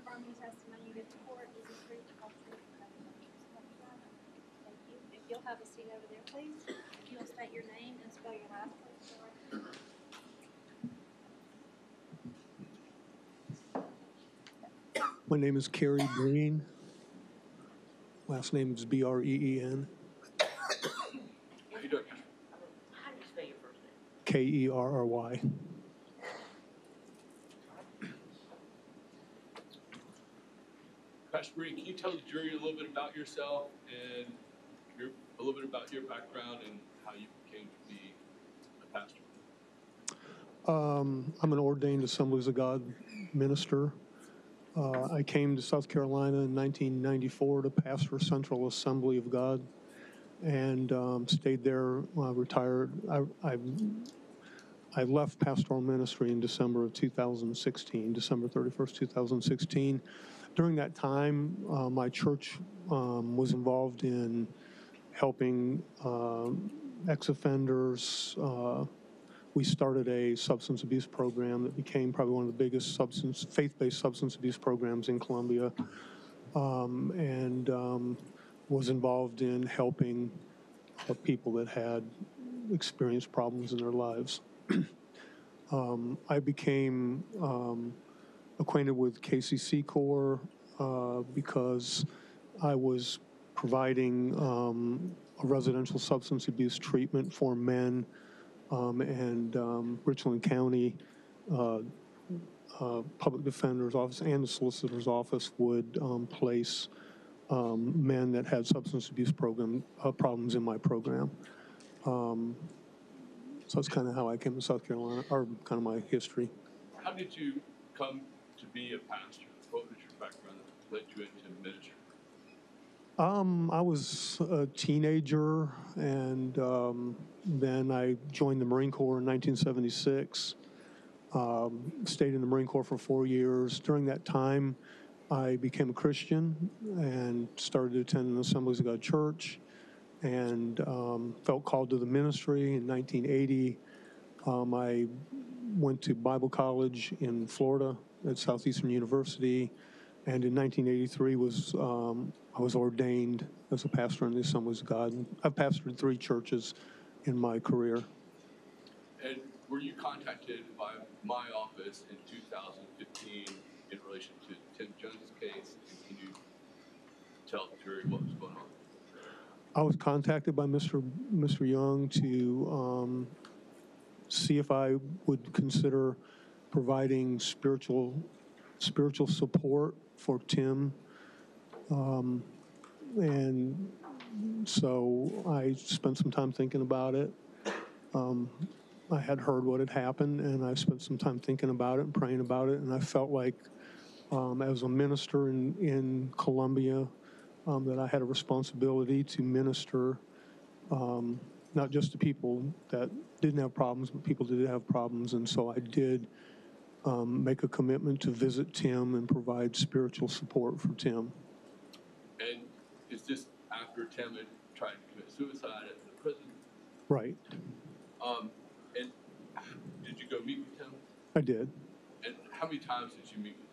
affirm the testimony you give to court is the truth, the whole truth, and nothing but the truth. Thank you. If you'll have a seat over there, please. If you'll state your name and spell your last name. My name is Kerry Breen. Last name is Breen. How you doing? How do you spell your first name? Kerry. Pastor Breen, can you tell the jury a little bit about yourself and a little bit about your background and how you came to be a pastor? I'm an ordained Assemblies of God minister. I came to South Carolina in 1994 to pastor Central Assembly of God, and stayed there. Retired. I left pastoral ministry in December of 2016, December 31st, 2016. During that time, my church was involved in helping ex-offenders. We started a substance abuse program that became probably one of the biggest faith-based substance abuse programs in Columbia, and was involved in helping people that had experienced problems in their lives. I became acquainted with KCC Corps because I was providing a residential substance abuse treatment for men, and Richland County Public Defender's Office and the Solicitor's Office would place men that had substance abuse problems in my program. So that's kind of how I came to South Carolina, or kind of my history. How did you come to be a pastor? What was your background that led you into ministry? I was a teenager, and then I joined the Marine Corps in 1976. Stayed in the Marine Corps for 4 years. During that time, I became a Christian and started attending the Assemblies of God Church, and felt called to the ministry. In 1980, I went to Bible college in Florida at Southeastern University, and in 1983 I was ordained as a pastor in the Assemblies of God. I've pastored 3 churches in my career. And were you contacted by my office in 2015 in relation to Tim Jones's case? And can you tell the jury what was going on? I was contacted by Mr. Young to see if I would consider providing spiritual support for Tim. And so I spent some time thinking about it. I had heard what had happened, and I spent some time thinking about it and praying about it, and I felt like as a minister in Columbia, that I had a responsibility to minister not just to people that didn't have problems, but people that did have problems. And so I did make a commitment to visit Tim and provide spiritual support for Tim. And is this after Tim had tried to commit suicide at the prison? Right. And did you go meet with Tim? I did. And how many times did you meet with him?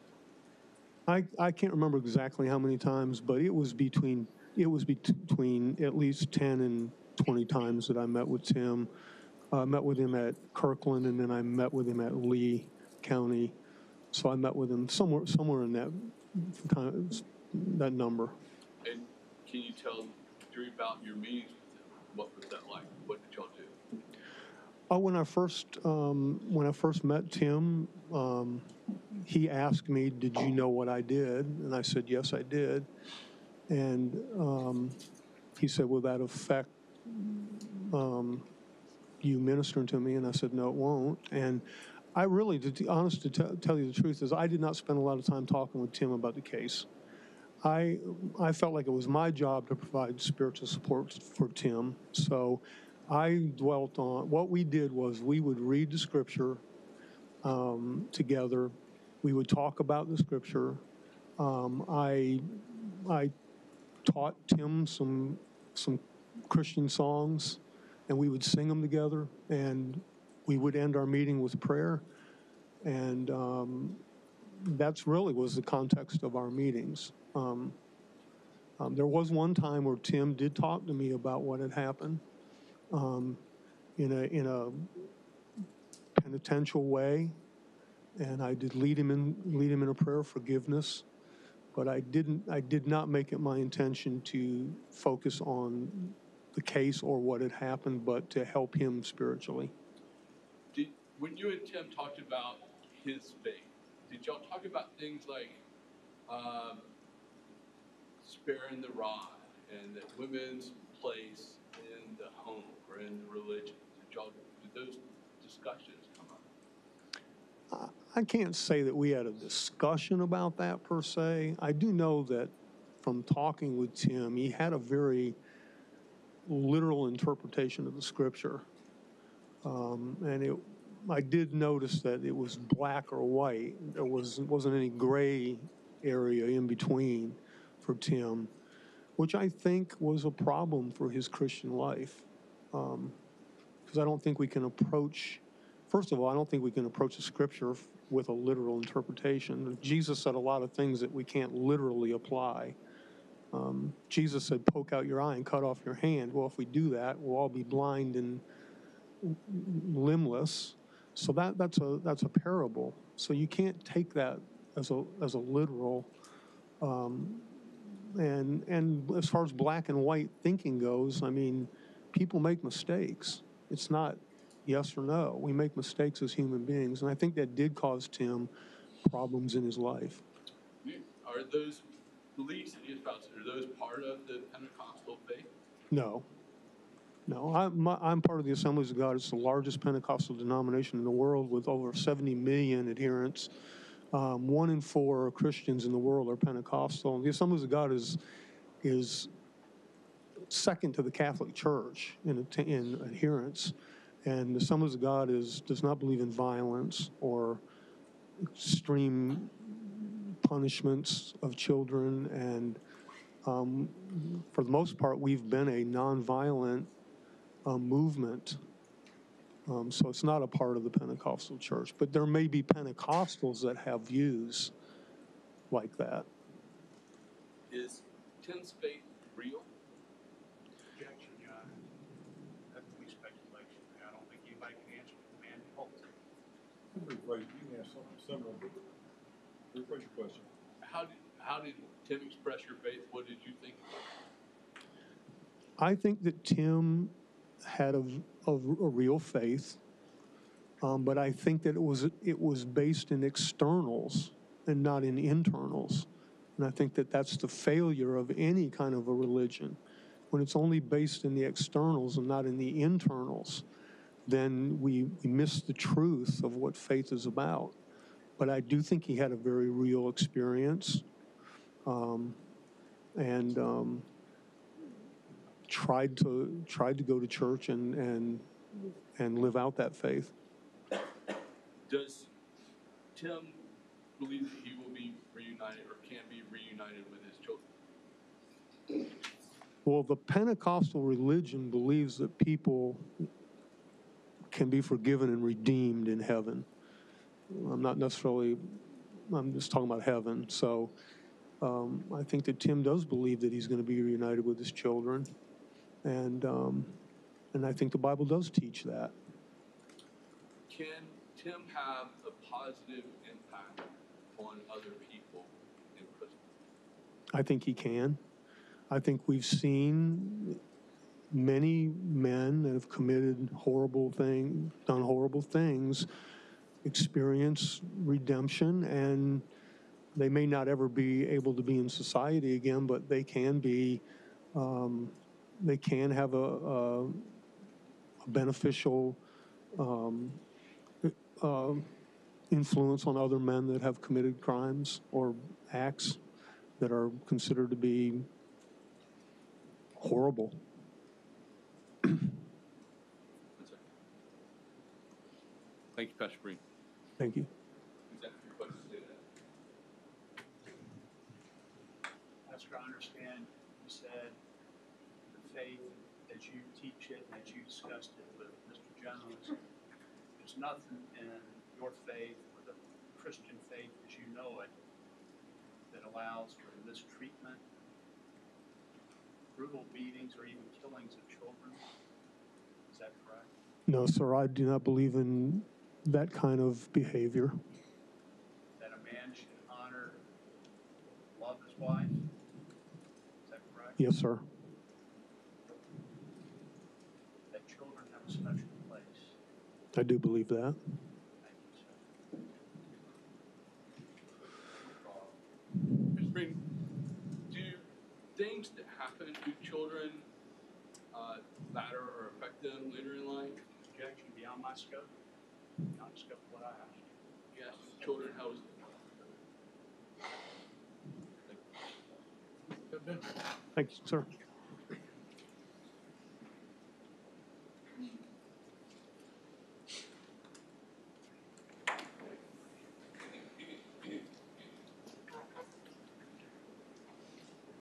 I can't remember exactly how many times, but it was between at least 10 and 20 times that I met with Tim. I met with him at Kirkland, and then I met with him at Lee County. So I met with him somewhere in that kind of that number. And can you tell the jury about your meetings with him? What was that like? What did y'all do? When I first met Tim, he asked me, "Did you know what I did?" And I said, "Yes, I did." And he said, "Will that affect you ministering to me?" And I said, "No, it won't." And I really, to tell you the truth, is I did not spend a lot of time talking with Tim about the case. I felt like it was my job to provide spiritual support for Tim. So I dwelt on, what we did was we would read the scripture together. We would talk about the scripture. I taught Tim some Christian songs, and we would sing them together, and we would end our meeting with prayer. And that's really was the context of our meetings. There was one time where Tim did talk to me about what had happened in a penitential way, and I did lead him in a prayer of forgiveness. But I did not make it my intention to focus on the case or what had happened, but to help him spiritually. When you and Tim talked about his faith, did y'all talk about things like sparing the rod and the women's place in the home or in the religion? Did those discussions come up? I can't say that we had a discussion about that per se. I do know that from talking with Tim, he had a very literal interpretation of the scripture. I did notice that it was black or white. There wasn't any gray area in between for Tim, which I think was a problem for his Christian life. Because I don't think we can approach, first of all, I don't think we can approach the scripture with a literal interpretation. Jesus said a lot of things that we can't literally apply. Jesus said, poke out your eye and cut off your hand. Well, if we do that, we'll all be blind and limbless. So that's a parable. So you can't take that as a literal. And as far as black and white thinking goes, I mean, people make mistakes. It's not yes or no. We make mistakes as human beings, and I think that did cause Tim problems in his life. Are those beliefs that he espouses, are those part of the Pentecostal faith? No. I'm part of the Assemblies of God. It's the largest Pentecostal denomination in the world with over 70 million adherents. 1 in 4 Christians in the world are Pentecostal. The Assemblies of God is second to the Catholic Church in adherence. And the Assemblies of God does not believe in violence or extreme punishments of children. And for the most part, we've been a nonviolent movement. So it's not a part of the Pentecostal church. But there may be Pentecostals that have views like that. Is Tim's faith real? Objection, Your Honor. That would be speculation. I don't think anybody can answer the man who holds it. Rephrase, you can ask something similar, but rephrase your question. How did Tim express your faith? What did you think about it? I think that Tim had a real faith, but I think that it was based in externals and not in internals. And I think that that's the failure of any kind of a religion. When it's only based in the externals and not in the internals, then we miss the truth of what faith is about. But I do think he had a very real experience, and tried to go to church and live out that faith. Does Tim believe that he will be reunited or can be reunited with his children? Well, the Pentecostal religion believes that people can be forgiven and redeemed in heaven. I'm just talking about heaven. So I think that Tim does believe that he's going to be reunited with his children. And I think the Bible does teach that. Can Tim have a positive impact on other people in prison? I think he can. I think we've seen many men that have committed done horrible things, experience redemption, and they may not ever be able to be in society again, but they can be, they can have a beneficial influence on other men that have committed crimes or acts that are considered to be horrible. Thank you, Pastor Breen. Thank you. Is that your question? That's what I understand. You said the faith as you teach it, as you discussed it with Mr. Jones, there's nothing in your faith or the Christian faith as you know it that allows for mistreatment, brutal beatings, or even killings of children? Is that correct? No, sir, I do not believe in that kind of behavior. That a man should honor, love his wife? Is that correct? Yes, sir. That children have a special place? I do believe that. Thank you, sir. Mr. Breen, do things that happen to children matter or affect them later in life? Objection beyond my scope? Beyond the scope of what I asked. Yes, children have. Thank you, sir.